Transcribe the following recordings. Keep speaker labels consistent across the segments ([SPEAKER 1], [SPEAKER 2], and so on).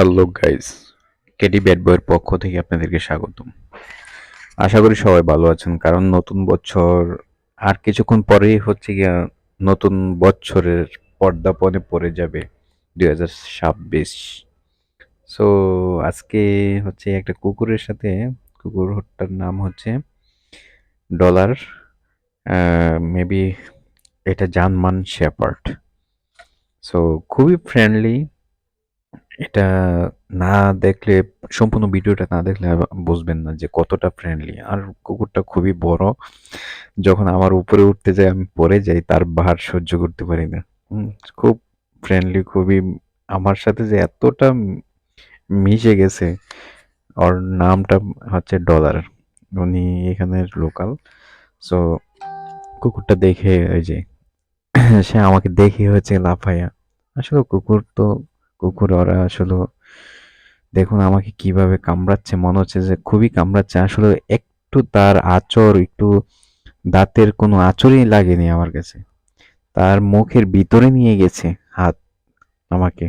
[SPEAKER 1] Hello guys, KD bad বয়ের পক্ষ থেকে আপনাদেরকে স্বাগতম। আশা করি সবাই ভালো আছেন, কারণ নতুন বছর আর কিছুক্ষণ পরেই হচ্ছে গিয়া নতুন বছরের পর্দাপণে পড়ে যাবে 2026। সো আজকে হচ্ছে একটা কুকুরের সাথে, কুকুরটার নাম হচ্ছে ডলার, মেবি এটা জার্মান শেপার্ড। সো খুবই ফ্রেন্ডলি। এটা না দেখলে, সম্পূর্ণ ভিডিওটা না দেখলে বুঝবেন না যে কতটা ফ্রেন্ডলি। আর কুকুরটা খুবই বড়। যখন আমার উপরে উঠতে যায় আমি পড়ে যাই, তার ভার সহ্য করতে পারি না। হুম, খুব ফ্রেন্ডলি, খুবই। আমার সাথে যে এতটা মিশে গেছে। ওর নামটা হচ্ছে ডলার। উনি এখানের লোকাল। সো কুকুরটা দেখে ওই যে সে আমাকে দেখে হচ্ছে লাফাইয়া। আসলে কুকুর তো কুকুর, ওরা আসলে দেখুন আমাকে কিভাবে কামড়াচ্ছে, মনে হচ্ছে যে খুবই কামড়াচ্ছে। আসলে একটু তার আঁচড়, একটু দাঁতের কোনো আঁচড়ই লাগেনি আমার কাছে। তার মুখের ভিতরে নিয়ে গেছে হাত আমাকে।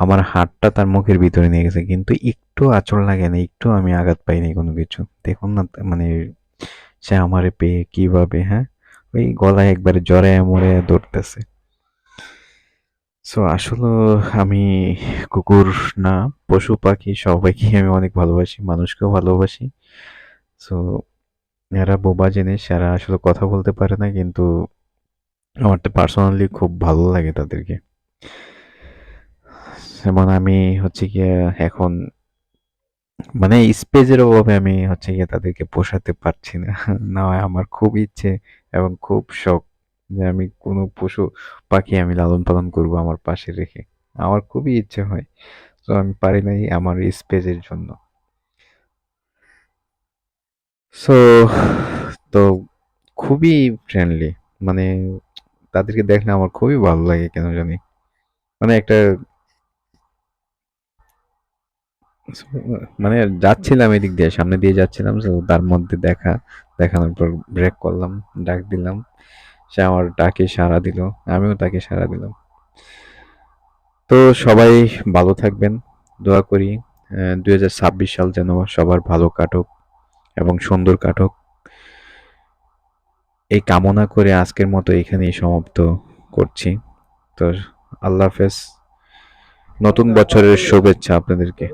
[SPEAKER 1] আমার হাতটা তার মুখের ভিতরে নিয়ে গেছে, কিন্তু একটু আঁচড় লাগেনি, একটু আমি আঘাত পাইনি কোনো কিছু। দেখুন না, মানে সে আমারে পেয়ে কিভাবে, হ্যাঁ, ওই গলায় একবারে জড়াইয়া মরে ধরতেছে। সো আসলে আমি কুকুর না, পশু পাখি সবাইকে আমি অনেক ভালোবাসি, মানুষকেও ভালোবাসি। সো এরা বোবা জিনিস, এরা আসলে কথা বলতে পারে না, কিন্তু আমার তো পার্সোনালি খুব ভালো লাগে তাদেরকে। যেমন আমি হচ্ছে গিয়ে এখন, মানে স্পেসের অভাবে আমি হচ্ছে গিয়ে তাদেরকে পোষাতে পারছি না। না হয় আমার খুব ইচ্ছে এবং খুব শখ যে আমি কোনো পশু পাখি আমি লালন পালন করব আমার পাশে রেখে। আমার খুবই ইচ্ছে হয়। তো আমি পারি নাই আমার স্পেসের জন্য। সো তো খুবই ফ্রেন্ডলি, মানে তাদেরকে দেখলে আমার খুবই ভালো লাগে কেন জানি। মানে একটা, মানে যাচ্ছিলাম এদিক দিয়ে, সামনে দিয়ে যাচ্ছিলাম, তো তার মধ্যে দেখানোর পর ব্রেক করলাম, ডাক দিলাম। সে আমার ডাকে সাড়া দিল, আমিও তাকে সাড়া দিলাম। তো সবাই ভালো থাকবেন, দোয়া করি 2026 সাল যেন সবার ভালো কাটুক এবং সুন্দর কাটুক, এই কামনা করে আজকের মতো এখানেই সমাপ্ত করছি। তো আল্লাহ হাফেজ, নতুন বছরের শুভেচ্ছা আপনাদেরকে।